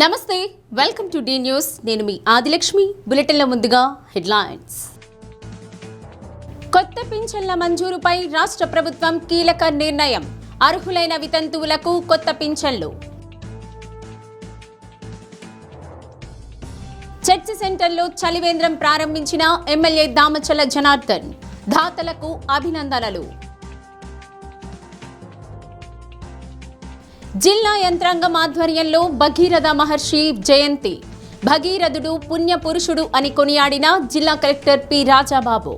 నమస్తే, welcome to D news. నేను మీ ఆదిలక్ష్మి. బులెటిన్ల ముందుగా హెడ్లైన్స్. కొత్త పింఛన్ల మంజూరుపై రాష్ట్ర ప్రభుత్వం కీలక నిర్ణయం. అర్హులైన వితంతువులకు కొత్త పింఛన్లు. చర్చి సెంటర్లో చలివేంద్రం ప్రారంభించిన ఎమ్మెల్యే దామచల జనార్దన్. దాతలకు అభినందనలు. జిల్లా యంత్రాంగం ఆధ్వర్యంలో భగీరథ మహర్షి జయంతి. భగీరథుడు పుణ్యపురుషుడు అని కొనియాడిన జిల్లా కలెక్టర్ పి రాజాబాబు.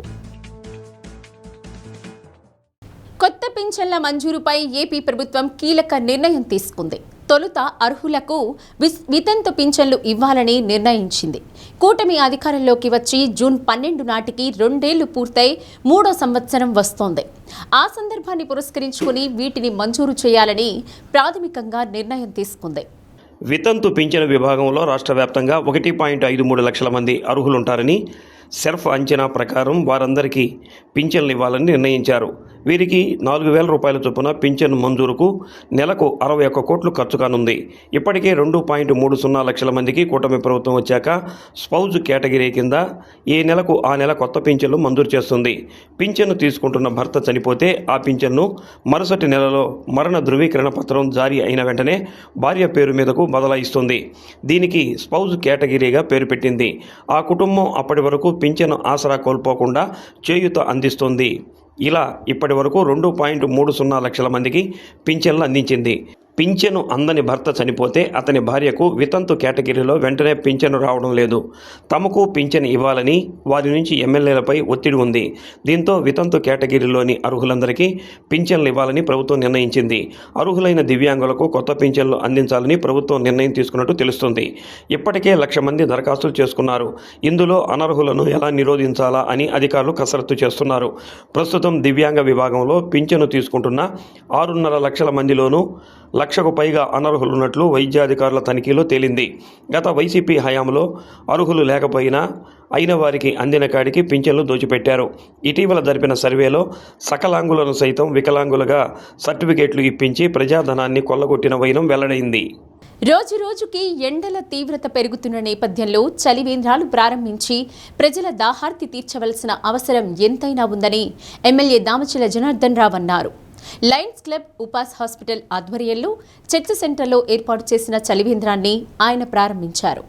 కొత్త పింఛన్ల మంజూరుపై ఏపీ ప్రభుత్వం కీలక నిర్ణయం తీసుకుంది. తొలుత అర్హులకు వితంతు పింఛన్లు ఇవ్వాలని నిర్ణయించింది. కూటమి అధికారంలోకి వచ్చి జూన్ 12 నాటికి 2 ఏళ్లు పూర్తయి 3వ సంవత్సరం వస్తోంది. ఆ సందర్భాన్ని పురస్కరించుకుని వీటిని మంజూరు చేయాలని ప్రాథమికంగా నిర్ణయం తీసుకుంది. వితంతు పింఛను విభాగంలో రాష్ట్ర వ్యాప్తంగా 1.53 లక్షల మంది అర్హులుంటారని సెర్ఫ్ అంచనా ప్రకారం వారందరికీ పింఛన్లు ఇవ్వాలని నిర్ణయించారు. వీరికి 4,000 రూపాయల చొప్పున పింఛన్ మంజూరుకు నెలకు 61 కోట్లు ఖర్చు కానుంది. ఇప్పటికే 2.30 లక్షల మందికి కూటమి ప్రభుత్వం వచ్చాక స్పౌజ్ కేటగిరీ కింద ఏ నెలకు ఆ నెల కొత్త పింఛన్లు మంజూరు చేస్తుంది. పింఛన్ను తీసుకుంటున్న భర్త చనిపోతే ఆ పింఛన్ను మరుసటి నెలలో మరణ ధృవీకరణ పత్రం జారీ అయిన వెంటనే భార్య పేరు మీదకు బదలాయిస్తుంది. దీనికి స్పౌజ్ కేటగిరీగా పేరు పెట్టింది. ఆ కుటుంబం అప్పటి వరకు పింఛను ఆసరా కోల్పోకుండా చేయూత అందిస్తుంది. ఇలా ఇప్పటి వరకు 2.30 లక్షల మందికి పింఛన్లు అందించింది. పింఛను అందని భర్త చనిపోతే అతని భార్యకు వితంతు కేటగిరీలో వెంటనే పింఛను రావడం లేదు. తమకు పింఛను ఇవ్వాలని వారి నుంచి ఎమ్మెల్యేలపై ఒత్తిడి ఉంది. దీంతో వితంతు కేటగిరీలోని అర్హులందరికీ పింఛన్లు ఇవ్వాలని ప్రభుత్వం నిర్ణయించింది. అర్హులైన దివ్యాంగులకు కొత్త పింఛన్లు అందించాలని ప్రభుత్వం నిర్ణయం తీసుకున్నట్టు తెలుస్తుంది. ఇప్పటికే 1,00,000 మంది దరఖాస్తులు చేసుకున్నారు. ఇందులో అనర్హులను ఎలా నిరోధించాలా అని అధికారులు కసరత్తు చేస్తున్నారు. ప్రస్తుతం దివ్యాంగ విభాగంలో పింఛను తీసుకుంటున్న 6.5 లక్షల మందిలోనూ 1,00,000కు పైగా అనర్హులున్నట్లు వైద్యాధికారుల తనిఖీలో తేలింది. గత వైసీపీ హయాంలో అర్హులు లేకపోయినా అయిన వారికి అందిన కాడికి పింఛన్లు దోచిపెట్టారు. ఇటీవల జరిపిన సర్వేలో సకలాంగులను సైతం వికలాంగులుగా సర్టిఫికేట్లు ఇప్పించి ప్రజాధనాన్ని కొల్లగొట్టిన వైనం వెల్లడైంది. రోజు రోజుకి ఎండల తీవ్రత పెరుగుతున్న నేపథ్యంలో చలివేంద్రాలు ప్రారంభించి ప్రజల దాహార్తి తీర్చవలసిన అవసరం ఎంతైనా ఉందని ఎమ్మెల్యే దామచల జనార్దన్ రావు అన్నారు. లయన్స్ క్లబ్ ఉపాస్ హాస్పిటల్ ఆధ్వర్యంలో చర్చ్ సెంటర్లో ఏర్పాటు చేసిన చలివేంద్రాన్ని ఆయన ప్రారంభించారు.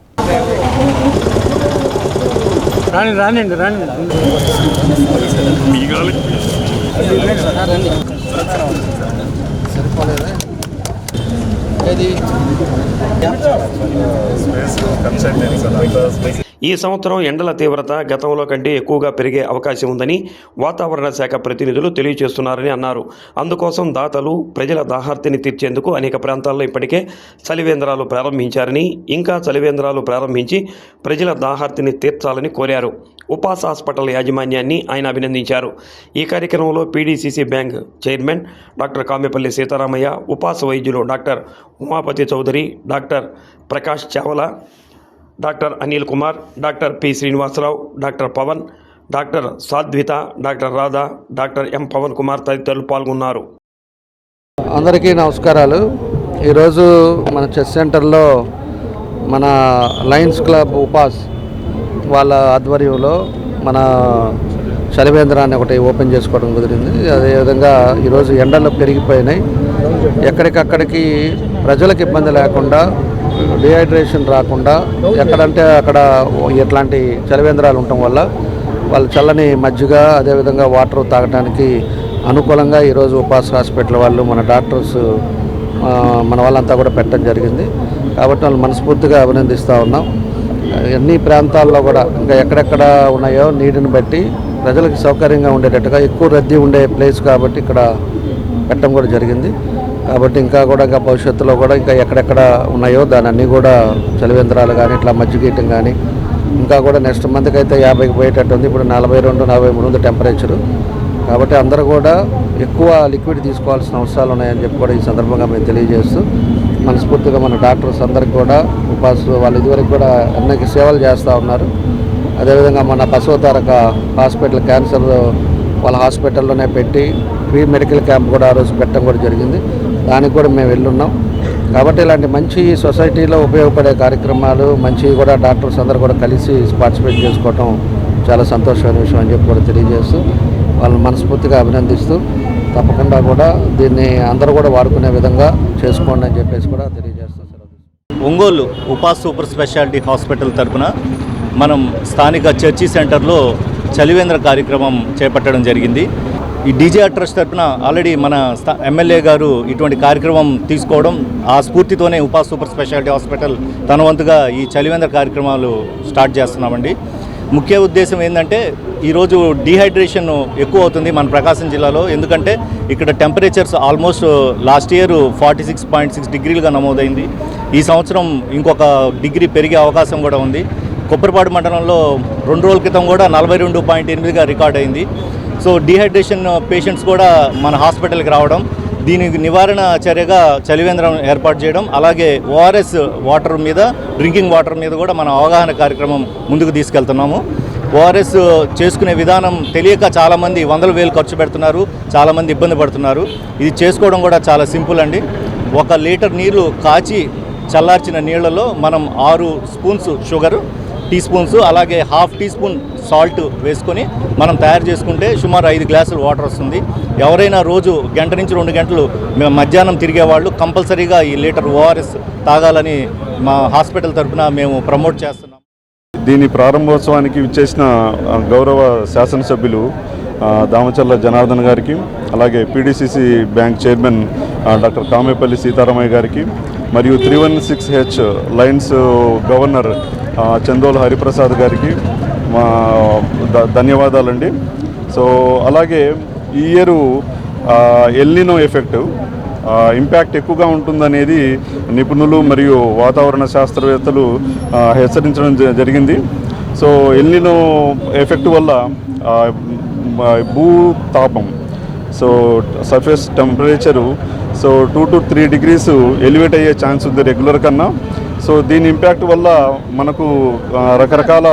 ఈ సంవత్సరం ఎండల తీవ్రత గతంలో కంటే ఎక్కువగా పెరిగే అవకాశం ఉందని వాతావరణ శాఖ ప్రతినిధులు తెలియజేస్తున్నారని అన్నారు. అందుకోసం దాతలు ప్రజల దాహార్తిని తీర్చేందుకు అనేక ప్రాంతాల్లో ఇప్పటికే చలివేంద్రాలు ప్రారంభించారని, ఇంకా చలివేంద్రాలు ప్రారంభించి ప్రజల దాహార్తిని తీర్చాలని కోరారు. ఉపాస్ హాస్పిటల్ యాజమాన్యాన్ని ఆయన అభినందించారు. ఈ కార్యక్రమంలో PDCC bank chairman doctor Kamepalli Seetharamaiah, ఉపాస్ వైద్యులు doctor Umapathi Chowdary, doctor Prakash Chawla, doctor Anil Kumar, doctor P Srinivasarao, doctor Pavan, doctor Sadvitha, doctor Radha, doctor M Pavan Kumar తదితరులు పాల్గొన్నారు. అందరికీ నమస్కారాలు. ఈరోజు మన చెస్ సెంటర్లో మన లయన్స్ క్లబ్ ఉపాస్ వాళ్ళ ఆధ్వర్యంలో మన చలివేంద్రాన్ని ఒకటి ఓపెన్ చేసుకోవడం కుదిరింది. అదేవిధంగా ఈరోజు ఎండలు పెరిగిపోయినాయి. ఎక్కడికక్కడికి ప్రజలకు ఇబ్బంది లేకుండా, డిహైడ్రేషన్ రాకుండా ఎక్కడంటే అక్కడ ఇట్లాంటి చలివేంద్రాలు ఉండటం వల్ల వాళ్ళు చల్లని మజ్జిగ, అదేవిధంగా వాటర్ తాగడానికి అనుకూలంగా ఈరోజు ఉపాస్ హాస్పిటల్ వాళ్ళు, మన డాక్టర్స్, మన వాళ్ళంతా కూడా పెట్టడం జరిగింది. కాబట్టి వాళ్ళు మనస్ఫూర్తిగా అభినందిస్తూ ఉన్నాం. అన్ని ప్రాంతాల్లో కూడా ఇంకా ఎక్కడెక్కడ ఉన్నాయో నీటిని బట్టి ప్రజలకు సౌకర్యంగా ఉండేటట్టుగా, ఎక్కువ రద్దీ ఉండే ప్లేస్ కాబట్టి ఇక్కడ పెట్టడం కూడా జరిగింది. కాబట్టి ఇంకా భవిష్యత్తులో కూడా ఇంకా ఎక్కడెక్కడ ఉన్నాయో దాని అన్నీ కూడా చలివేంద్రాలు కానీ ఇట్లా మజ్జిగీయటం కానీ ఇంకా కూడా నెక్స్ట్ మంత్కి అయితే 50కి పోయేటట్టు ఉంది. ఇప్పుడు 42-43 ఉంది టెంపరేచరు. కాబట్టి అందరూ కూడా ఎక్కువ లిక్విడ్ తీసుకోవాల్సిన అవసరాలు ఉన్నాయని చెప్పి కూడా ఈ సందర్భంగా మేము తెలియజేస్తూ, మనస్ఫూర్తిగా మన డాక్టర్స్ అందరికి కూడా ఉపాస్ వాళ్ళు ఇదివరకు కూడా అన్ని సేవలు చేస్తూ ఉన్నారు. అదేవిధంగా మన బసవతారక హాస్పిటల్ క్యాన్సర్ వాళ్ళ హాస్పిటల్లోనే పెట్టి ఫ్రీ మెడికల్ క్యాంప్ కూడా ఆ రోజు పెట్టడం కూడా జరిగింది. దానికి కూడా మేము వెళ్ళున్నాం. కాబట్టి ఇలాంటి మంచి సొసైటీలో ఉపయోగపడే కార్యక్రమాలు మంచి కూడా డాక్టర్స్ అందరూ కూడా కలిసి పార్టిసిపేట్ చేసుకోవటం చాలా సంతోషమైన విషయం అని చెప్పి కూడా తెలియజేస్తూ వాళ్ళని మనస్ఫూర్తిగా అభినందిస్తూ తప్పకుండా కూడా దీన్ని అందరూ కూడా వాడుకునే విధంగా చేసుకోండి అని చెప్పేసి కూడా తెలియజేస్తాం. ఒంగోలు ఉపాస్ సూపర్ స్పెషాలిటీ హాస్పిటల్ తరపున మనం స్థానిక చర్చి సెంటర్లో చలివేంద్ర కార్యక్రమం చేపట్టడం జరిగింది. ఈ డీజేఆర్ ట్రస్ట్ తరపున ఆల్రెడీ మన ఎమ్మెల్యే గారు ఇటువంటి కార్యక్రమం తీసుకోవడం, ఆ స్ఫూర్తితోనే ఉపాస్ సూపర్ స్పెషాలిటీ హాస్పిటల్ తన వంతుగా ఈ చలివేంద్ర కార్యక్రమాలు స్టార్ట్ చేస్తున్నామండి. ముఖ్య ఉద్దేశం ఏంటంటే ఈరోజు డీహైడ్రేషన్ ఎక్కువ అవుతుంది మన ప్రకాశం జిల్లాలో. ఎందుకంటే ఇక్కడ టెంపరేచర్స్ ఆల్మోస్ట్ లాస్ట్ ఇయర్ 46.6 డిగ్రీలుగా నమోదైంది. ఈ సంవత్సరం ఇంకొక డిగ్రీ పెరిగే అవకాశం కూడా ఉంది. కొప్పరపాడు మండలంలో 2 రోజుల క్రితం కూడా 42.8గా రికార్డ్ అయింది. సో డీహైడ్రేషన్ పేషెంట్స్ కూడా మన హాస్పిటల్కి రావడం, దీనికి నివారణ చర్యగా చలివేంద్రం ఏర్పాటు చేయడం, అలాగే ఓఆర్ఎస్ వాటర్ మీద, డ్రింకింగ్ వాటర్ మీద కూడా మన అవగాహన కార్యక్రమం ముందుకు తీసుకెళ్తున్నాము. ఓఆర్ఎస్ చేసుకునే విధానం తెలియక చాలామంది 100,000 ఖర్చు పెడుతున్నారు, చాలామంది ఇబ్బంది పడుతున్నారు. ఇది చేసుకోవడం కూడా చాలా సింపుల్ అండి. 1 లీటర్ నీళ్లు కాచి చల్లార్చిన నీళ్లలో మనం 6 స్పూన్స్ షుగర్, టీ స్పూన్స్, అలాగే ½ టీ స్పూన్ సాల్ట్ వేసుకొని మనం తయారు చేసుకుంటే సుమారు 5 గ్లాసులు వాటర్ వస్తుంది. ఎవరైనా రోజు 1 గంట నుంచి 2 గంటలు మధ్యాహ్నం తిరిగే వాళ్ళు కంపల్సరీగా ఈ లీటర్ ఓఆర్ఎస్ తాగాలని మా హాస్పిటల్ తరఫున మేము ప్రమోట్ చేస్తున్నాం. దీని ప్రారంభోత్సవానికి విచ్చేసిన గౌరవ శాసనసభ్యులు దామచర్ల జనార్దన్ గారికి, అలాగే PDCC bank chairman doctor Kamepalli Sitaramayya గారికి, మరియు 316H lines governor Chandol Hariprasad గారికి మా ధన్యవాదాలండి. సో అలాగే ఈ ఇయర్ ఎల్నినో ఎఫెక్ట్ ఇంపాక్ట్ ఎక్కువగా ఉంటుందనేది నిపుణులు మరియు వాతావరణ శాస్త్రవేత్తలు హెచ్చరించడం జరిగింది. సో ఎల్నినో ఎఫెక్ట్ వల్ల భూతాపం, so surface temperature 2 to 3 degrees elevate అయ్యే ఛాన్స్ ఉంది రెగ్యులర్ కన్నా. సో దీని ఇంపాక్ట్ వల్ల మనకు రకరకాల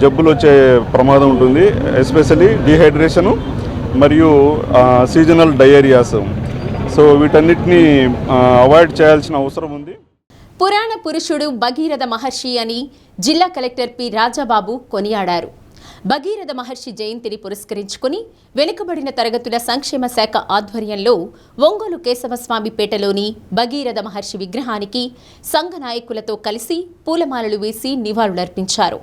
జబ్బులు వచ్చే ప్రమాదం ఉంటుంది, ఎస్పెషల్లీ డీహైడ్రేషను మరియు సీజనల్ డయేరియాస్. సో వీటన్నిటిని అవాయిడ్ చేయాల్సిన అవసరం ఉంది. పురాణ పురుషుడు భగీరథ మహర్షి అని జిల్లా కలెక్టర్ పి రాజాబాబు కొనియాడారు. భగీరథ మహర్షి జయంతిని పురస్కరించుకుని వెనుకబడిన తరగతుల సంక్షేమ శాఖ ఆధ్వర్యంలో ఒంగోలు కేశవస్వామిపేటలోని భగీరథ మహర్షి విగ్రహానికి సంఘ నాయకులతో కలిసి పూలమాలలు వేసి నివాళులర్పించారు.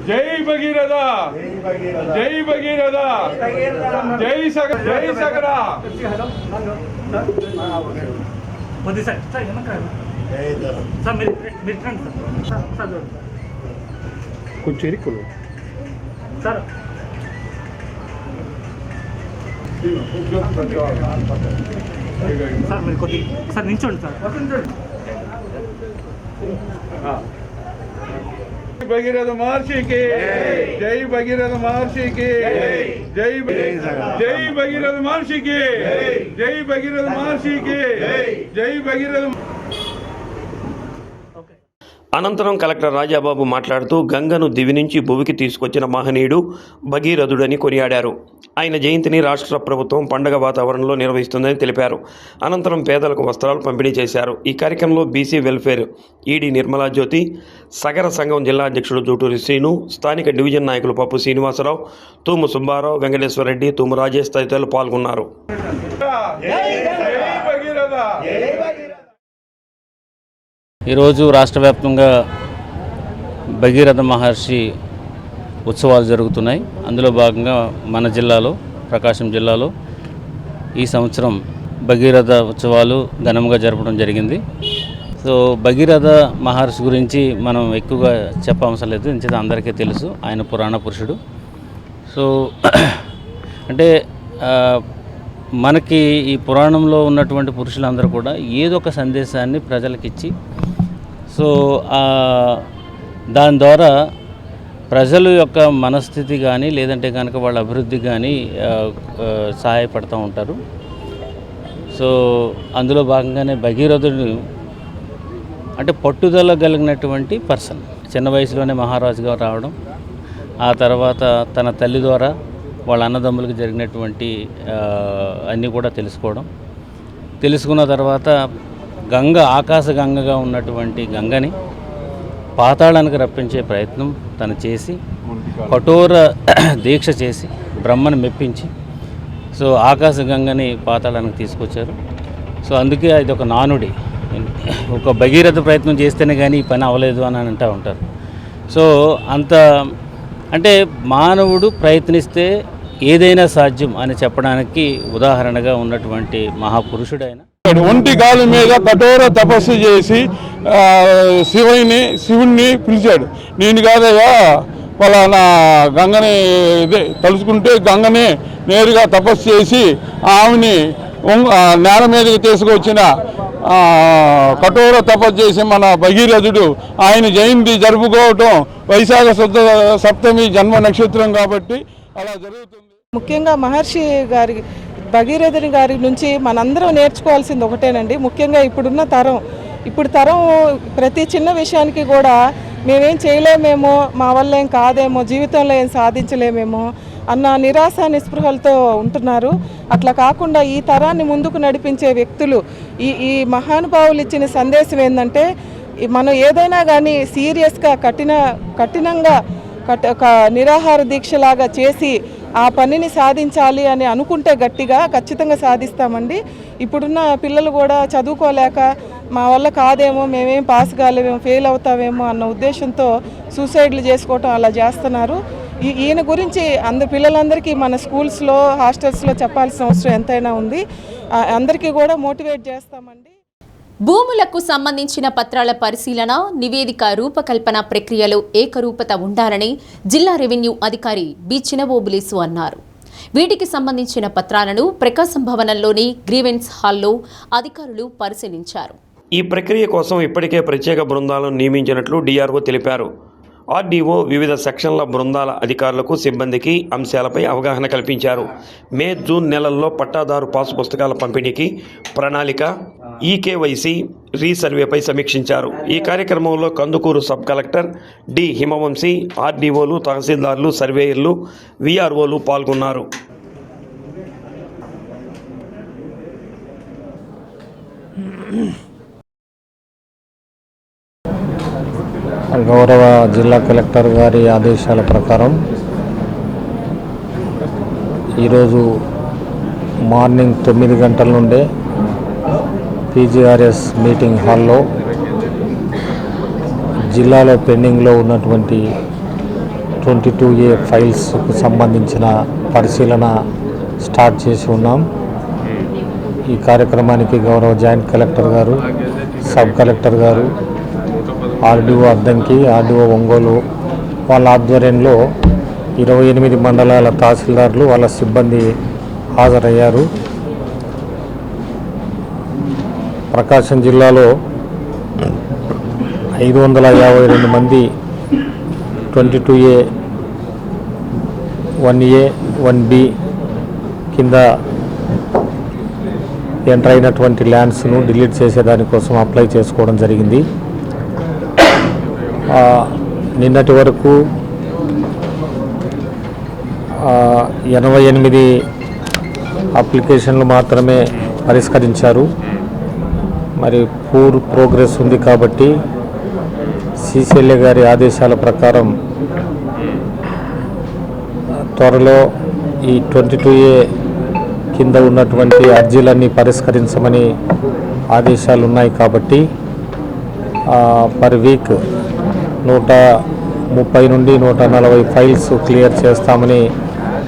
జై భగీరథ, జై భగీరథ, జై సగర, జై సగర. కొంచెం సార్ సార్ మీరు కొద్ది సార్ నించోండి సార్. భగీరథ మహర్షికి జై, భగీరథ మహర్షికి జై, జై భగీరథ మహర్షికి జై, భగీరథ మహర్షికి జై, భగీరథ. అనంతరం కలెక్టర్ రాజాబాబు మాట్లాడుతూ గంగను దివి నుంచి భువికి తీసుకొచ్చిన మహనీయుడు భగీరథుడని కొనియాడారు. ఆయన జయంతిని రాష్ట్ర ప్రభుత్వం పండగ వాతావరణంలో నిర్వహిస్తుందని తెలిపారు. అనంతరం పేదలకు వస్త్రాలు పంపిణీ చేశారు. ఈ కార్యక్రమంలో బీసీ వెల్ఫేర్ ఈడీ నిర్మలా జ్యోతి, సగర సంఘం జిల్లా అధ్యక్షుడు జూటూరి శ్రీను, స్థానిక డివిజన్ నాయకులు పప్పు శ్రీనివాసరావు, తూము సుబ్బారావు, వెంకటేశ్వరరెడ్డి, తూము రాజేష్ తదితరులు పాల్గొన్నారు. ఈరోజు రాష్ట్ర వ్యాప్తంగా భగీరథ మహర్షి ఉత్సవాలు జరుగుతున్నాయి. అందులో భాగంగా మన జిల్లాలో, ప్రకాశం జిల్లాలో ఈ సంవత్సరం భగీరథ ఉత్సవాలు ఘనంగా జరపడం జరిగింది. సో భగీరథ మహర్షి గురించి మనం ఎక్కువగా చెప్పవసరం లేదు, ఎందుకంటే అందరికీ తెలుసు, ఆయన పురాణ పురుషుడు. సో అంటే మనకి ఈ పురాణంలో ఉన్నటువంటి పురుషులందరూ కూడా ఏదో ఒక సందేశాన్ని ప్రజలకిచ్చి, సో దాని ద్వారా ప్రజల యొక్క మనస్థితి కానీ లేదంటే కనుక వాళ్ళ అభివృద్ధి కానీ సహాయపడుతూ ఉంటారు. సో అందులో భాగంగానే భగీరథుడు అంటే పట్టుదల కలిగినటువంటి పర్సన్. చిన్న వయసులోనే మహారాజుగా రావడం, ఆ తర్వాత తన తల్లి ద్వారా వాళ్ళ అన్నదమ్ములకు జరిగినటువంటి అన్నీ కూడా తెలుసుకున్న తర్వాత గంగ ఆకాశగంగగా ఉన్నటువంటి గంగని పాతాళానికి రప్పించే ప్రయత్నం తను చేసి కఠోర దీక్ష చేసి బ్రహ్మను మెప్పించి సో ఆకాశగంగని పాతాళానికి తీసుకొచ్చారు. సో అందుకే అది ఒక నానుడి, ఒక భగీరథ ప్రయత్నం చేస్తేనే కానీ ఈ పని అవ్వలేదు అని అంటూ ఉంటారు. సో అంత అంటే మానవుడు ప్రయత్నిస్తే ఏదైనా సాధ్యం అని చెప్పడానికి ఉదాహరణగా ఉన్నటువంటి మహాపురుషుడైన ఒంటి కాలు మీద కఠోర తపస్సు చేసి శివుణ్ణి పిలిచాడు. నేను కాదయ్యా పలానా గంగని తలుచుకుంటే గంగని నేరుగా తపస్సు చేసి ఆమెని నేల మీదకి తీసుకొచ్చిన కఠోర తపస్సు చేసి మన భగీరథుడు ఆయన జయంతి జరుపుకోవటం వైశాఖ శుద్ధ సప్తమి జన్మ నక్షత్రం కాబట్టి అలా జరుగుతుంది. ముఖ్యంగా మహర్షి గారి భగీరథుని గారి నుంచి మనందరం నేర్చుకోవాల్సింది ఒకటేనండి. ముఖ్యంగా ఇప్పుడు తరం ప్రతి చిన్న విషయానికి కూడా మేమేం చేయలేమేమో, మా వల్ల ఏం కాదేమో, జీవితంలో ఏం సాధించలేమేమో అన్న నిరాశ నిస్పృహలతో ఉంటున్నారు. అట్లా కాకుండా ఈ తరాన్ని ముందుకు నడిపించే వ్యక్తులు ఈ మహానుభావులు ఇచ్చిన సందేశం ఏంటంటే మనం ఏదైనా కానీ సీరియస్గా కఠినంగా ఒక నిరాహార దీక్షలాగా చేసి ఆ పనిని సాధించాలి అని అనుకుంటే గట్టిగా ఖచ్చితంగా సాధిస్తామండి. ఇప్పుడున్న పిల్లలు కూడా చదువుకోలేక మా వల్ల కాదేమో, మేమేం పాస్ కాలేమేమో, ఫెయిల్ అవుతామేమో అన్న ఉద్దేశంతో సూసైడ్లు చేసుకోవటం అలా చేస్తున్నారు. ఈయన గురించి పిల్లలందరికీ మన స్కూల్స్లో హాస్టల్స్లో చెప్పాల్సిన అవసరం ఎంతైనా ఉంది. అందరికీ కూడా మోటివేట్ చేస్తామండి. భూములకు సంబంధించిన పత్రాల పరిశీలన, నివేదిక రూపకల్పన ప్రక్రియలో ఏకరూపత ఉండాలని జిల్లా రెవెన్యూ అధికారి బి చినబోబులేసు అన్నారు. వీటికి సంబంధించిన పత్రాలను ప్రకాశం భవనంలోని గ్రీవెన్స్ హాల్లో అధికారులు పరిశీలించారు. ఈ ప్రక్రియ కోసం ఇప్పటికే ప్రత్యేక బృందాలను నియమించినట్లు డిఆర్ఓ తెలిపారు. ఆర్డీఓ వివిధ సెక్షన్ల బృందాల అధికారులకు సిబ్బందికి అంశాలపై అవగాహన కల్పించారు. మే, జూన్ నెలల్లో పట్టాదారు పాసు పుస్తకాల పంపిణీకి ప్రణాళిక, ఈకేవైసీ రీసర్వేపై సమీక్షించారు. ఈ కార్యక్రమంలో Kandukur sub collector D Himavamsi, ఆర్డీఓలు, తహసీల్దార్లు, సర్వేయర్లు, వీఆర్ఓలు పాల్గొన్నారు. గౌరవ జిల్లా కలెక్టర్ గారి ఆదేశాల ప్రకారం ఈరోజు మార్నింగ్ 9 గంటల నుండే పీజీఆర్ఎస్ మీటింగ్ హాల్లో జిల్లాలో పెండింగ్లో ఉన్నటువంటి 22A ఫైల్స్కు సంబంధించిన పరిశీలన స్టార్ట్ చేసి ఉన్నాం. ఈ కార్యక్రమానికి గౌరవ జాయింట్ కలెక్టర్ గారు, సబ్ కలెక్టర్ గారు, ఆర్డీఓ అద్దంకి, ఆర్డీఓ ఒంగోలు వాళ్ళ ఆధ్వర్యంలో 28 మండలాల తహసీల్దార్లు వాళ్ళ సిబ్బంది హాజరయ్యారు. ప్రకాశం జిల్లాలో 552 మంది 22A 1A 1B కింద ఎంటర్ అయినటువంటి ల్యాండ్స్ను డిలీట్ చేసేదానికోసం అప్లై చేసుకోవడం జరిగింది. నిన్నటి వరకు 88 అప్లికేషన్లు మాత్రమే పరిష్కరించారు. మరి పూర్ ప్రోగ్రెస్ ఉంది కాబట్టి సిసిఎల్ఏ గారి ఆదేశాల ప్రకారం త్వరలో ఈ 22A కింద ఉన్నటువంటి అర్జీలన్నీ పరిష్కరించమని ఆదేశాలు ఉన్నాయి. కాబట్టి పర్ వీక్ 130 నుండి 140 ఫైల్స్ క్లియర్ చేస్తామని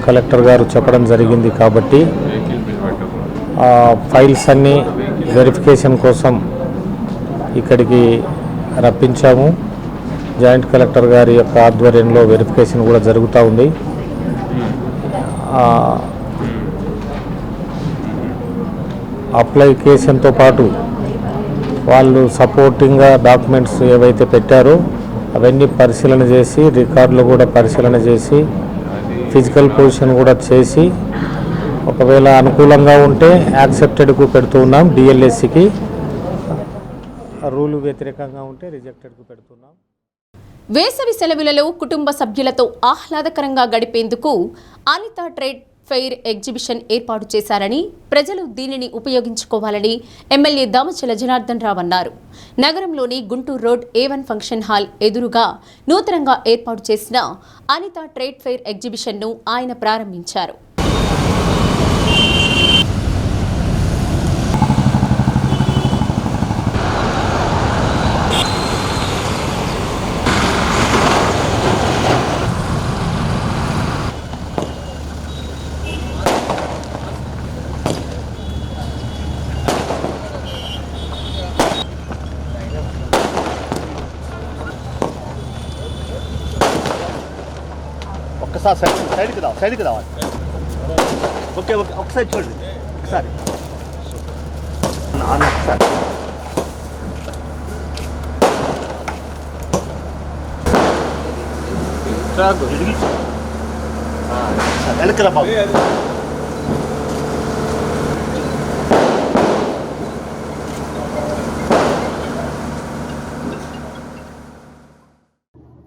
కలెక్టర్ గారు చెప్పడం జరిగింది. కాబట్టి ఫైల్స్ అన్నీ వెరిఫికేషన్ కోసం ఇక్కడికి రప్పించాము. జాయింట్ కలెక్టర్ గారి యొక్క ఆధ్వర్యంలో వెరిఫికేషన్ కూడా జరుగుతూ ఉంది. అప్లికేషన్తో పాటు వాళ్ళు సపోర్టింగ్గా డాక్యుమెంట్స్ ఏవైతే పెట్టారో అవన్నీ పరిశీలన చేసి, రికార్డులు కూడా పరిశీలన చేసి, ఫిజికల్ పొజిషన్ కూడా చేసి, ఒకవేళ అనుకూలంగా ఉంటే యాక్సెప్టెడ్కు పెడుతూ ఉన్నాం డిఎల్ఎస్సికి. రూలు వ్యతిరేకంగా ఉంటే రిజెక్టెడ్కు పెడుతున్నాం. వేసవి సెలవులలో కుటుంబ సభ్యులతో ఆహ్లాదకరంగా గడిపేందుకు అనిత ట్రేడ్ ఫెయిర్ ఎగ్జిబిషన్ ఏర్పాటు చేశారని, ప్రజలు దీనిని ఉపయోగించుకోవాలని ఎమ్మెల్యే దామచల జనార్దన్ రావు అన్నారు. నగరంలోని Guntur road A1 function hall ఎదురుగా నూతనంగా ఏర్పాటు చేసిన అనిత ట్రేడ్ ఫెయిర్ ఎగ్జిబిషన్ను ఆయన ప్రారంభించారు. సైడ్కి రావాలి. ఓకే ఒకసారి చూడండి, ఒకసారి వెనక్కి రా బాబు.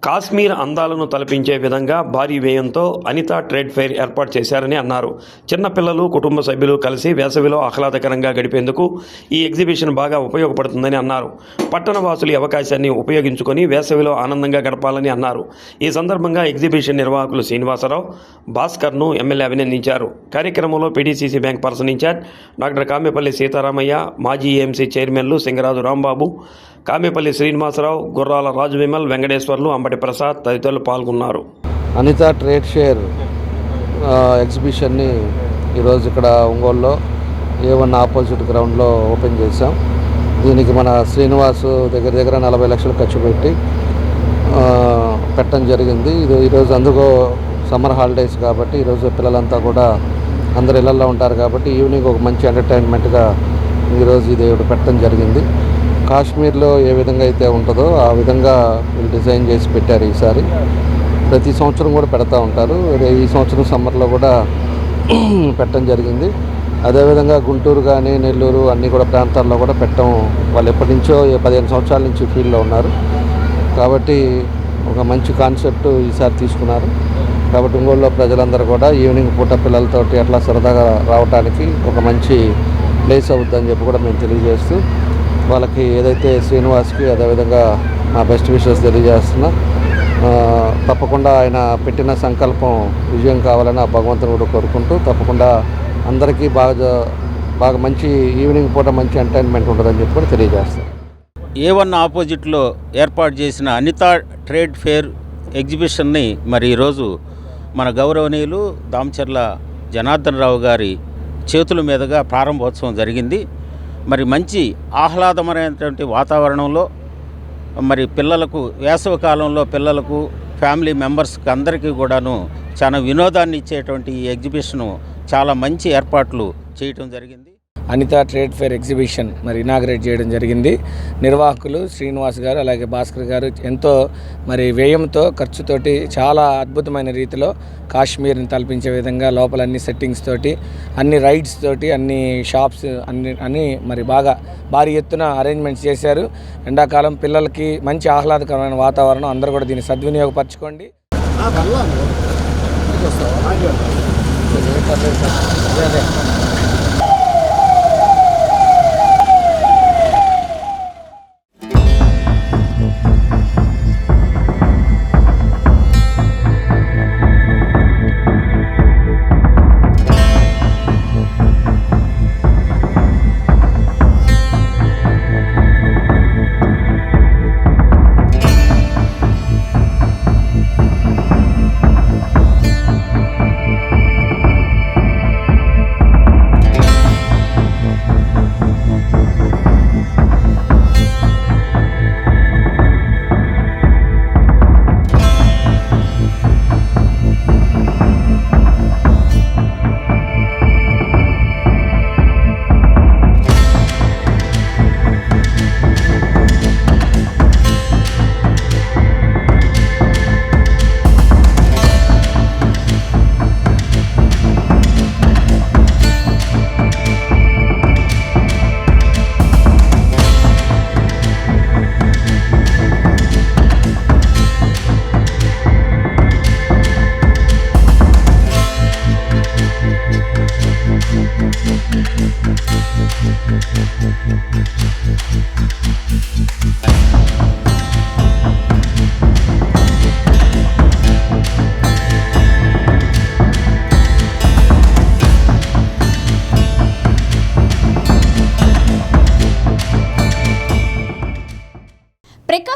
కాశ్మీర్ అందాలను తలపించే విధంగా భారీ వ్యయంతో అనిత ట్రేడ్ ఫెయిర్ ఏర్పాటు చేశారని అన్నారు. చిన్నపిల్లలు, కుటుంబ సభ్యులు కలిసి వేసవిలో ఆహ్లాదకరంగా గడిపేందుకు ఈ ఎగ్జిబిషన్ బాగా ఉపయోగపడుతుందని అన్నారు. పట్టణ వాసులు ఈ అవకాశాన్ని ఉపయోగించుకొని వేసవిలో ఆనందంగా గడపాలని అన్నారు. ఈ సందర్భంగా ఎగ్జిబిషన్ నిర్వాహకులు శ్రీనివాసరావు, భాస్కర్ను ఎమ్మెల్యే అభినందించారు. కార్యక్రమంలో PDCC bank person incharge doctor Kamepalli Sitaramayya, మాజీ EMC చైర్మన్లు సింగరాజు రాంబాబు, కామెపల్లి శ్రీనివాసరావు, గుర్రాల రాజు విమల్, వెంకటేశ్వర్లు, అంబటి ప్రసాద్ తదితరులు పాల్గొన్నారు. అనిత ట్రేడ్ షేర్ ఎగ్జిబిషన్ని ఈరోజు ఇక్కడ ఒంగోలులో A1 ఆపోజిట్ గ్రౌండ్లో ఓపెన్ చేశాం. దీనికి మన శ్రీనివాసు దగ్గర 40 లక్షలు ఖర్చు పెట్టి పెట్టడం జరిగింది. ఈరోజు అందుకో సమ్మర్ హాలిడేస్ కాబట్టి ఈరోజు పిల్లలంతా కూడా అందరు ఇళ్లలో ఉంటారు కాబట్టి ఈవినింగ్ ఒక మంచి ఎంటర్టైన్మెంట్గా ఈరోజు ఇది పెట్టడం జరిగింది. కాశ్మీర్లో ఏ విధంగా అయితే ఉంటుందో ఆ విధంగా వీళ్ళు డిజైన్ చేసి పెట్టారు. ఈసారి ప్రతి సంవత్సరం కూడా పెడతా ఉంటారు. ఈ సంవత్సరం సమ్మర్లో కూడా పెట్టడం జరిగింది. అదేవిధంగా గుంటూరు కానీ నెల్లూరు అన్ని కూడా ప్రాంతాల్లో కూడా పెట్టడం వాళ్ళు ఎప్పటి నుంచో 15 సంవత్సరాల నుంచి ఫీల్డ్లో ఉన్నారు కాబట్టి ఒక మంచి కాన్సెప్ట్ ఈసారి తీసుకున్నారు. కాబట్టి ఒంగోలులో ప్రజలందరూ కూడా ఈవినింగ్ పూట పిల్లలతోటి అట్లా సరదాగా రావడానికి ఒక మంచి ప్లేస్ అవుతుందని చెప్పి కూడా మేము తెలియజేస్తూ వాళ్ళకి ఏదైతే శ్రీనివాస్కి అదేవిధంగా నా బెస్ట్ విషెస్ తెలియజేస్తున్నా. తప్పకుండా ఆయన పెట్టిన సంకల్పం విజయం కావాలని ఆ భగవంతుని కూడా కోరుకుంటూ తప్పకుండా అందరికీ బాగా మంచి ఈవినింగ్ పూట మంచి ఎంటర్టైన్మెంట్ ఉంటుందని చెప్పి కూడా తెలియజేస్తాను. A1 ఆపోజిట్లో ఏర్పాటు చేసిన అనిత ట్రేడ్ ఫెయిర్ ఎగ్జిబిషన్ని మరి ఈరోజు మన గౌరవనీయులు దామచర్ల జనార్దన్ రావు గారి చేతుల మీదుగా ప్రారంభోత్సవం జరిగింది. మరి మంచి ఆహ్లాదమైనటువంటి వాతావరణంలో మరి పిల్లలకు వేసవి కాలంలో పిల్లలకు ఫ్యామిలీ మెంబర్స్కి అందరికీ కూడాను చాలా వినోదాన్ని ఇచ్చేటువంటి ఈ ఎగ్జిబిషను చాలా మంచి ఏర్పాట్లు చేయటం జరిగింది. అనిత ట్రేడ్ ఫెయిర్ ఎగ్జిబిషన్ మరి ఇనాగ్రేట్ చేయడం జరిగింది. నిర్వాహకులు శ్రీనివాస్ గారు అలాగే భాస్కర్ గారు ఎంతో మరి వ్యయంతో ఖర్చుతోటి చాలా అద్భుతమైన రీతిలో కాశ్మీర్ని తలపించే విధంగా లోపల అన్ని సెట్టింగ్స్ తోటి అన్ని రైడ్స్ తోటి అన్ని షాప్స్ అన్ని మరి బాగా భారీ ఎత్తున అరేంజ్మెంట్స్ చేశారు. ఎండాకాలం పిల్లలకి మంచి ఆహ్లాదకరమైన వాతావరణం, అందరూ కూడా దీన్ని సద్వినియోగపరచుకోండి.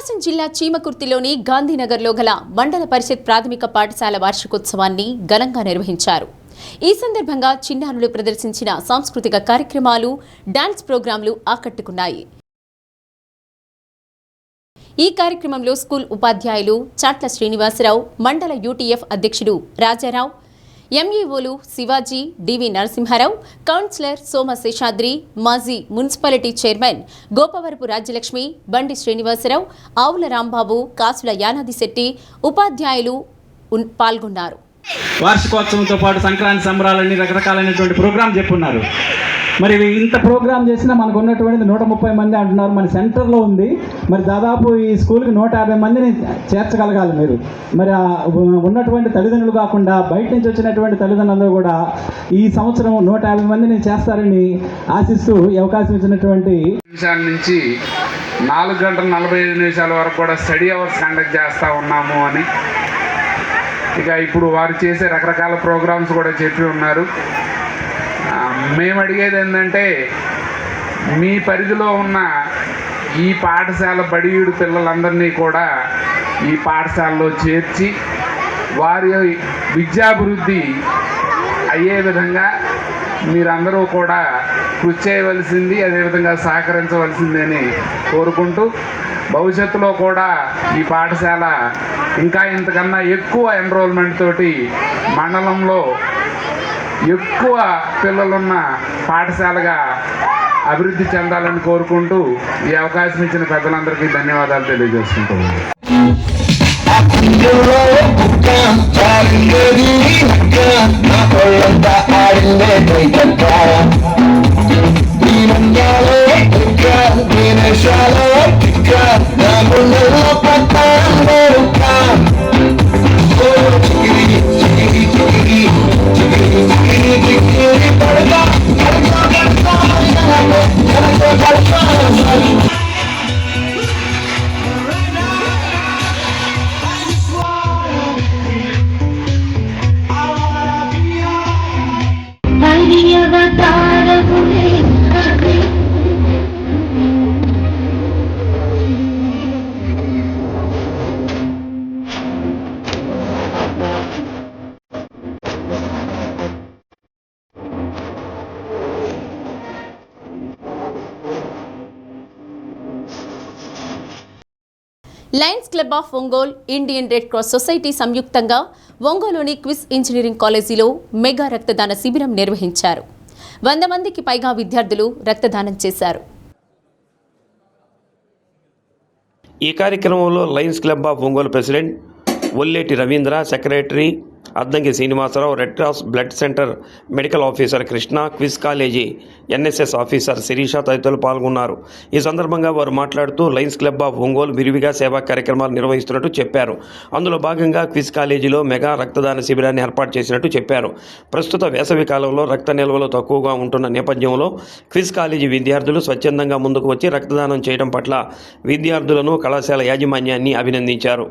ప్రకాశం జిల్లా చీమకుర్తిలోని గాంధీనగర్లో గల మండల పరిషత్ ప్రాథమిక పాఠశాల వార్షికోత్సవాన్ని ఘనంగా నిర్వహించారు. ఈ సందర్భంగా చిన్నారులు ప్రదర్శించిన సాంస్కృతిక కార్యక్రమాలు, డాన్స్ ప్రోగ్రాంలు ఆకట్టుకున్నాయి. ఈ కార్యక్రమంలో స్కూల్ ఉపాధ్యాయులు చాట్ల శ్రీనివాసరావు, మండల యూటీఎఫ్ అధ్యక్షుడు రాజారావు, ఎంఈఓలు శివాజీ, డివి నరసింహారావు, కౌన్సిలర్ సోమశేషాద్రి, మాజీ మున్సిపాలిటీ చైర్మన్ గోపవరపు రాజ్యలక్ష్మి, బండి శ్రీనివాసరావు, ఆవుల రాంబాబు, కాసుల యానాదిశెట్టి ఉపాధ్యాయులు పాల్గొన్నారు. వార్షికోత్సవంతో పాటు సంక్రాంతి సంబరాలన్నీ రకరకాలైనటువంటి ప్రోగ్రాం చెప్పున్నారు. మరి ఇంత ప్రోగ్రామ్ చేసినా మనకు ఉన్నటువంటిది 130 మంది అంటున్నారు. మన సెంటర్లో ఉంది. మరి దాదాపు ఈ స్కూల్కి 150 మందిని చేర్చగలగాలి మీరు. మరి ఉన్నటువంటి తల్లిదండ్రులు కాకుండా బయట నుంచి వచ్చినటువంటి తల్లిదండ్రులందరూ కూడా ఈ సంవత్సరం 150 మందిని చేస్తారని ఆశిస్తూ ఈ అవకాశం ఇచ్చినటువంటి నిమిషాల నుంచి 4 గంటల 45 నిమిషాల వరకు కూడా స్టడీ అవర్స్ కండక్ట్ చేస్తూ ఉన్నాము అని, ఇక ఇప్పుడు వారు చేసే రకరకాల ప్రోగ్రామ్స్ కూడా చెప్పి ఉన్నారు. మేము అడిగేది ఏంటంటే, మీ పరిధిలో ఉన్న ఈ పాఠశాల బడియుడు పిల్లలందరినీ కూడా ఈ పాఠశాలలో చేర్చి వారి విద్యాభివృద్ధి అయ్యే విధంగా మీరందరూ కూడా కృషి చేయవలసింది, అదేవిధంగా సహకరించవలసిందని కోరుకుంటూ, భవిష్యత్తులో కూడా ఈ పాఠశాల ఇంకా ఇంతకన్నా ఎక్కువ ఎన్రోల్మెంట్ తోటి మండలంలో ఎక్కువ పిల్లలున్న పాఠశాలగా అభివృద్ధి చెందాలని కోరుకుంటూ ఈ అవకాశం ఇచ్చిన పెద్దలందరికీ ధన్యవాదాలు తెలియజేసుకుంటున్నాను. Lions Club of Ongole, Indian red cross society సంయుక్తంగా ఒంగోలులోని క్విస్ ఇంజనీరింగ్ కాలేజీలో మెగా రక్తదాన శిబిరం నిర్వహించారు. 100 మందికి పైగా విద్యార్థులు రక్తదానం చేశారు. ఈ కార్యక్రమంలో Lions Club of Ongole president Olleti Ravindra, secretary Addanki Srinivasarao, Red Cross blood centre medical officer Krishna, QIS college NSS officer Sirisha తదితరులు పాల్గొన్నారు. ఈ సందర్భంగా వారు మాట్లాడుతూ లయన్స్ క్లబ్ ఆఫ్ ఒంగోలు విరివిగా సేవా కార్యక్రమాలు నిర్వహిస్తున్నట్టు చెప్పారు. అందులో భాగంగా క్విజ్ కాలేజీలో మెగా రక్తదాన శిబిరాన్ని ఏర్పాటు చేసినట్టు చెప్పారు. ప్రస్తుత వేసవి కాలంలో రక్త నిల్వలు తక్కువగా ఉంటున్న నేపథ్యంలో క్విజ్ కాలేజీ విద్యార్థులు స్వచ్ఛందంగా ముందుకు వచ్చి రక్తదానం చేయడం పట్ల విద్యార్థులను, కళాశాల యాజమాన్యాన్ని అభినందించారు.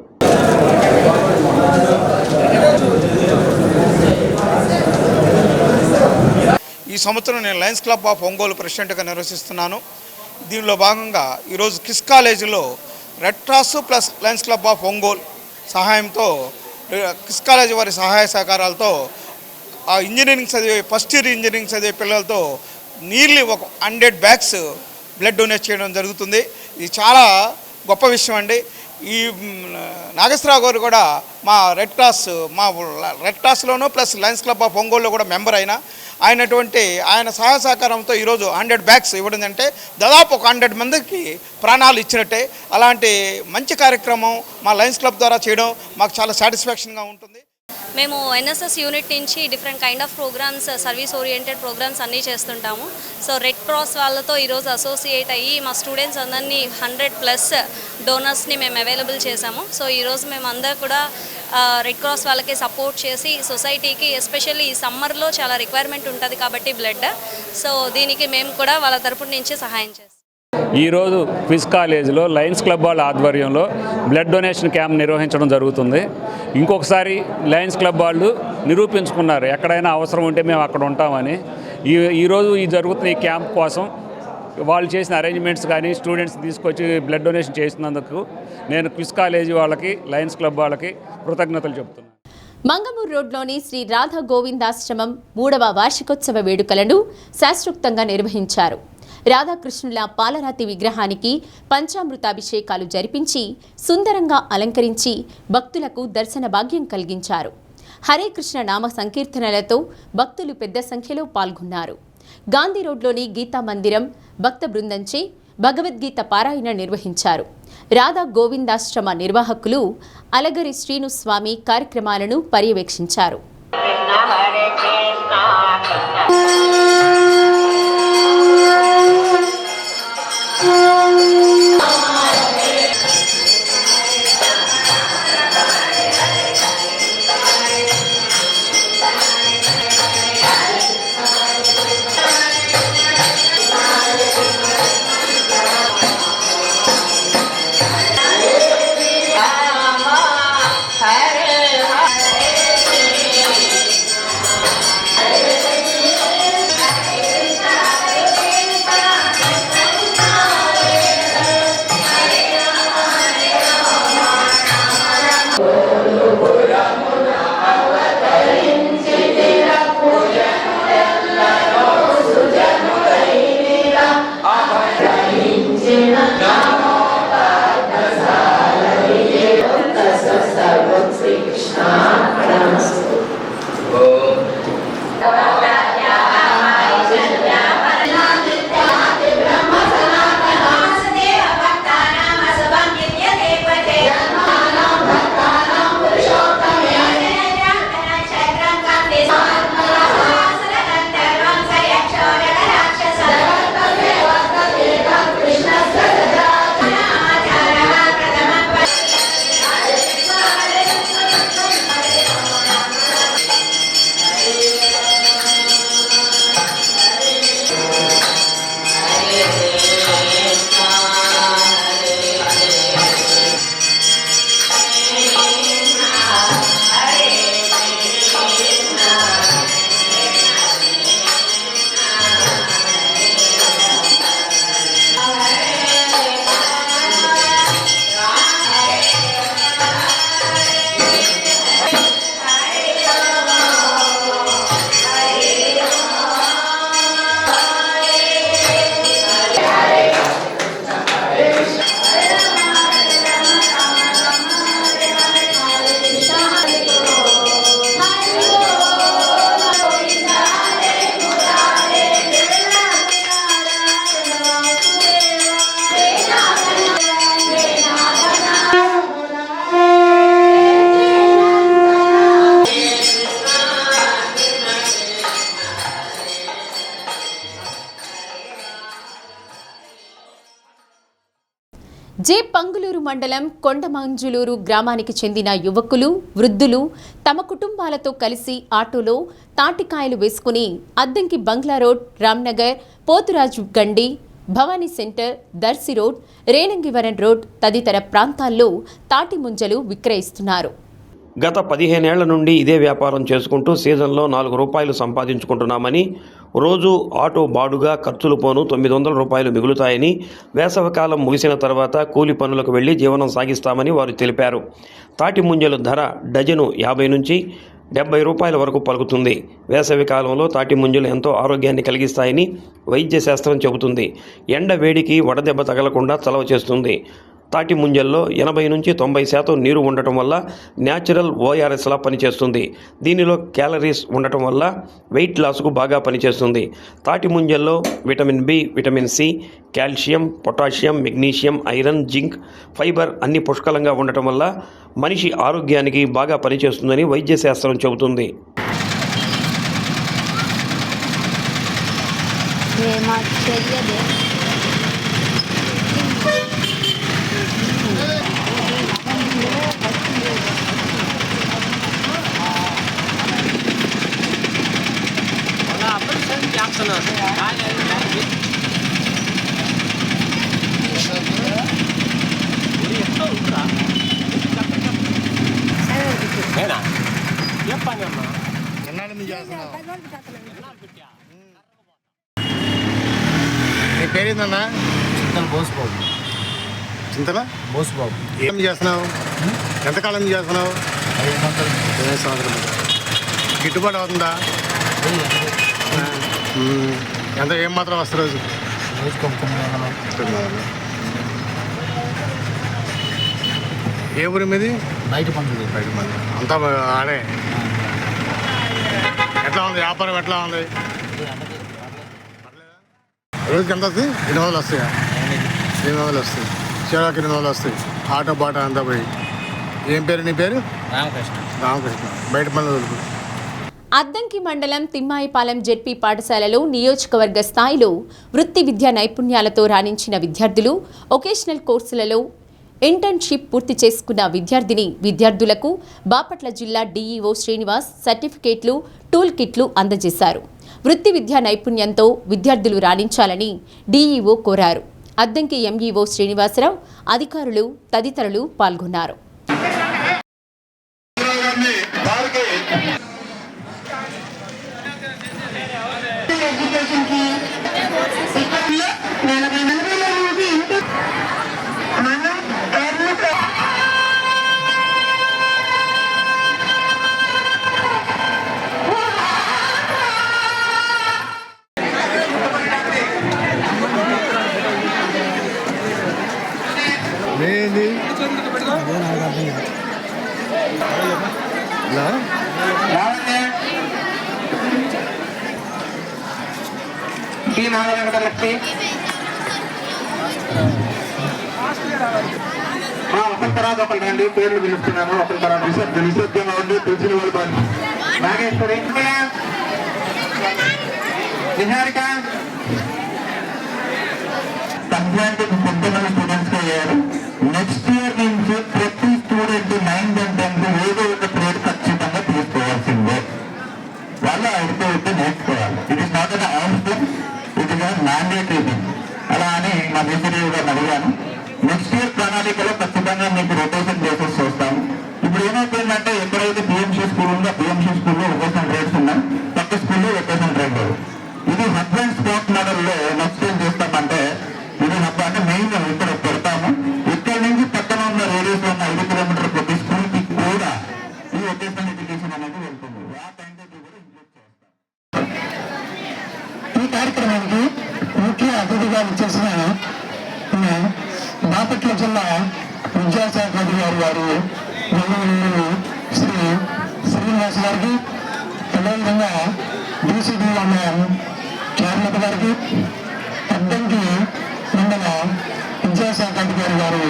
ఈ సంవత్సరం నేను లయన్స్ క్లబ్ ఆఫ్ ఒంగోలు ప్రెసిడెంట్గా నిర్వహిస్తున్నాను. దీనిలో భాగంగా ఈరోజు క్విజ్ కాలేజీలో red cross plus Lions Club of Ongole సహాయంతో, క్విజ్ కాలేజీ వారి సహాయ సహకారాలతో ఆ ఇంజనీరింగ్ చదివే ఫస్ట్ ఇయర్ ఇంజనీరింగ్ చదివే పిల్లలతో నియర్లీ 100 బ్యాగ్స్ బ్లడ్ డొనేట్ చేయడం జరుగుతుంది. ఇది చాలా గొప్ప విషయం అండి. ఈ నాగేశ్వరరావు గారు కూడా మా రెడ్ క్రాస్లోనూ ప్లస్ లయన్స్ క్లబ్ ఆఫ్ ఒంగోలులో కూడా మెంబర్ ఆయన సహాయ సహకారంతో ఈరోజు 100 బ్యాగ్స్ ఇవ్వడం అంటే దాదాపు 100 మందికి ప్రాణాలు ఇచ్చినట్టే. అలాంటి మంచి కార్యక్రమం మా లయన్స్ క్లబ్ ద్వారా చేయడం మాకు చాలా సాటిస్ఫాక్షన్గా ఉంటుంది. మేము ఎన్ఎస్ఎస్ యూనిట్ నుంచి different kind of programmes, service oriented programmes అన్నీ చేస్తుంటాము. సో రెడ్ క్రాస్ వాళ్ళతో ఈరోజు అసోసియేట్ అయ్యి మా స్టూడెంట్స్ అందరినీ 100+ డోనర్స్ని మేము అవైలబుల్ చేశాము. సో ఈరోజు మేము అందరూ కూడా రెడ్ క్రాస్ వాళ్ళకి సపోర్ట్ చేసి సొసైటీకి, ఎస్పెషల్లీ ఈ సమ్మర్లో చాలా రిక్వైర్మెంట్ ఉంటుంది కాబట్టి బ్లడ్, సో దీనికి మేము కూడా వాళ్ళ తరపు నుంచి సహాయం చేస్తాం. ఈరోజు క్విజ్ కాలేజీలో లయన్స్ క్లబ్ వాళ్ళ ఆధ్వర్యంలో బ్లడ్ డొనేషన్ క్యాంప్ నిర్వహించడం జరుగుతుంది. ఇంకొకసారి లయన్స్ క్లబ్ వాళ్ళు నిరూపించుకున్నారు, ఎక్కడైనా అవసరం ఉంటే మేము అక్కడ ఉంటామని. ఈరోజు ఈ జరుగుతున్న ఈ క్యాంప్ కోసం వాళ్ళు చేసిన అరేంజ్మెంట్స్ కానీ స్టూడెంట్స్ తీసుకొచ్చి బ్లడ్ డొనేషన్ చేసినందుకు నేను క్విజ్ కాలేజీ వాళ్ళకి, లయన్స్ క్లబ్ వాళ్ళకి కృతజ్ఞతలు చెప్తున్నాను. మంగమూరు రోడ్లోని శ్రీ రాధా గోవిందాశ్రమం 3వ వార్షికోత్సవ వేడుకలను శాస్త్రోక్తంగా నిర్వహించారు. రాధాకృష్ణుల పాలరాతి విగ్రహానికి పంచామృతాభిషేకాలు జరిపించి సుందరంగా అలంకరించి భక్తులకు దర్శన భాగ్యం కలిగించారు. హరే కృష్ణ నామ సంకీర్తనలతో భక్తులు పెద్ద సంఖ్యలో పాల్గొన్నారు. గాంధీ రోడ్లోని గీతా మందిరం భక్త బృందంచే భగవద్గీత పారాయణ నిర్వహించారు. రాధా గోవిందాశ్రమ నిర్వాహకులు అలగరి శ్రీనుస్వామి కార్యక్రమాలను పర్యవేక్షించారు. జే పంగులూరు మండలం కొండమంజులూరు గ్రామానికి చెందిన యువకులు, వృద్ధులు తమ కుటుంబాలతో కలిసి ఆటోలో తాటికాయలు వేసుకుని Addanki bungalow road, Ramnagar, Poturaju Gandi, Bhavani centre, Darsi road, Renangivaram road తదితర ప్రాంతాల్లో తాటి ముంజలు విక్రయిస్తున్నారు. గత 15 ఏళ్ల నుండి ఇదే వ్యాపారం చేసుకుంటూ సీజన్లో 4 రూపాయలు సంపాదించుకుంటున్నామని, రోజు ఆటో బాడుగా ఖర్చులు పోను 900 రూపాయలు మిగులుతాయని, వేసవికాలం ముగిసిన తర్వాత కూలి పనులకు వెళ్లి జీవనం సాగిస్తామని వారు తెలిపారు. తాటి ముంజలు ధర డజను 50 నుంచి 70 రూపాయల వరకు పలుకుతుంది. వేసవి కాలంలో తాటి ముంజలు ఎంతో ఆరోగ్యాన్ని కలిగిస్తాయని వైద్య శాస్త్రం చెబుతుంది. ఎండ వేడికి వడదెబ్బ తగలకుండా చలవ చేస్తుంది. తాటి ముంజల్లో 80 నుంచి 90% నీరు ఉండటం వల్ల న్యాచురల్ ఓఆర్ఎస్లా పనిచేస్తుంది. దీనిలో క్యాలరీస్ ఉండటం వల్ల వెయిట్ లాస్కు బాగా పనిచేస్తుంది. తాటి ముంజల్లో vitamin B, vitamin C, calcium, potassium, magnesium, iron, zinc, fibre అన్ని పుష్కలంగా ఉండటం వల్ల మనిషి ఆరోగ్యానికి బాగా పనిచేస్తుందని వైద్య శాస్త్రం చెబుతుంది. పేరేందన్నా? చింతల బోసుబాబు. చింతల బోసుబాబు. ఏం చేస్తున్నావు? ఎంతకాలం చేస్తున్నావు? 5 సంవత్సరాలు. గిట్టుబాటు అవుతుందా? ఎంత ఏం మాత్రం వస్తుంది రోజు? ఏ ఊరి మీది? బయట పండుగ. అంతా ఆడే. ఎట్లా ఉంది వ్యాపారం? ఎట్లా ఉంది? రోజుకి ఎంత వస్తుంది? 200 వస్తాయా? 200 వస్తాయి. చీరాకి 200 వస్తాయి. ఆటో బాట అంతా పోయి. ఏం పేరు నీ పేరు? రామకృష్ణ. బయట పనులు. అద్దంకి మండలం తిమ్మాయిపాలెం జెడ్పీ పాఠశాలలో నియోజకవర్గ స్థాయిలో వృత్తి విద్యా నైపుణ్యాలతో రాణించిన విద్యార్థులు వొకేషనల్ కోర్సులలో ఇంటర్న్షిప్ పూర్తి చేసుకున్న విద్యార్థులకు బాపట్ల జిల్లా డీఈఓ శ్రీనివాస్ సర్టిఫికేట్లు, టూల్ కిట్లు అందజేశారు. వృత్తి విద్యా నైపుణ్యంతో విద్యార్థులు రాణించాలని డీఈఓ కోరారు. అద్దంకి ఎంఈఓ శ్రీనివాసరావు, అధికారులు తదితరులు పాల్గొన్నారు. ఒకరి తర్వాత ఒకరు రండి, పేర్లు పిలుస్తున్నాను. ఒకరి తర్వాత నిశ్శబ్దంగా ఉండి తెలిసిన వాళ్ళు బాగా. నాగేశ్వరి, నిహారిక, సంక్రాంతికి పొద్దున్న స్టూడెంట్స్ అయ్యారు. నెక్స్ట్ ఇయర్ నుంచి ప్రతి స్టూడెంట్ 9th and 10th ఏదో ఒక ట్రేడ్ ఖచ్చితంగా తీసుకోవాల్సిందే. వాళ్ళు అయితే నేర్చుకోవాలి. It is not an option, it is mandatory thing. అలా అని మా మేసరీ గారిని అడిగాను. నెక్స్ట్ ఇయర్ ప్రణాళికలో ఖచ్చితంగా మీకు రొటేషన్ బేసెస్ చూస్తాము. ఇప్పుడు ఏమైపోయిందంటే ఎక్కడైతే పిఎంసీ స్కూల్ ఉందో పిఎంసీ స్కూల్లో వొకేషనల్ ట్రేడ్స్ ఉన్నాయి, పక్క స్కూల్లో వొకేషనల్ ట్రేడ్ లేదు. ఇది హబ్ అండ్ స్పాట్ మోడల్లో నెక్స్ట్ ఏం చేస్తామంటే ఇది హబ్ అంటే మెయిన్ ఇక్కడ పెడతాము. ఇక్కడ నుంచి పక్కన ఉన్న రేడియస్ ఉన్న 5 కిలోమీటర్ ప్రతి స్కూల్కి కూడా ఈ వొకేషనల్ ఎడ్యుకేషన్ అనేది వెళ్తుంది. ఆ టైం టేబుల్ కూడా ఇంక్లూడ్ చేస్తాం. ఈ కార్యక్రమానికి ముఖ్య అతిథిగా వచ్చేసిన బాపట్ల జిల్లా విద్యాశాఖ అధికారి గారు శ్రీ శ్రీనివాస్ గారికి, అదేవిధంగా డీసీడీఎంఎం చైర్మన్ గారికి, అద్దంకి మండల విద్యాశాఖ అధికారి గారు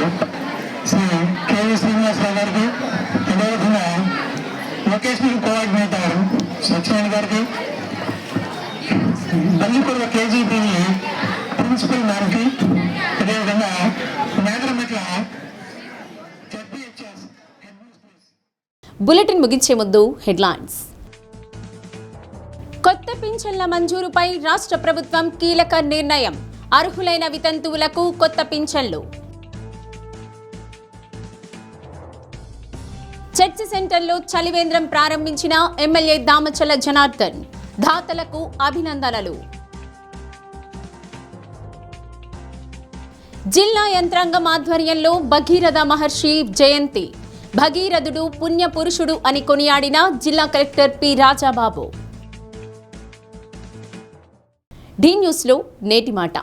శ్రీ కేవీ శ్రీనివాసరావు గారికి, అదేవిధంగా వొకేషనల్ కోఆర్డినేటర్ సత్యనారాయణ గారికి, బల్లికొండ కేజీబీ ప్రిన్సిపల్ మ్యామ్కి, అదేవిధంగా నాగరమెట్ల బులెటిన్ ముగించే ముందు హెడ్లైన్స్. కొత్త పింఛన్ల మంజూరుపై రాష్ట్ర ప్రభుత్వం కీలక నిర్ణయం. అర్హులైన వితంతువులకు కొత్త పింఛన్లు. చర్చి సెంటర్లో చలివేంద్రం ప్రారంభించిన ఎమ్మెల్యే దామచల జనార్దన్. దాతలకు అభినందనలు. జిల్లా యంత్రాంగం ఆధ్వర్యంలో భగీరథ మహర్షి జయంతి. భగీరథుడు పుణ్య పురుషుడు అని కొనియాడిన జిల్లా కలెక్టర్ పి రాజాబాబు. డి న్యూస్లో నేటి మాట.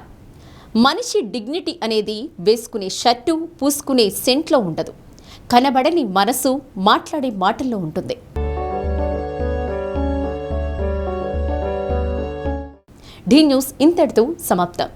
మనిషి డిగ్నిటీ అనేది వేసుకునే షర్టు, పూసుకునే సెంట్లో ఉండదు. కనబడని మనసు మాట్లాడే మాటల్లో ఉంటుంది. డి న్యూస్ ఇంతటితో సమాప్తం.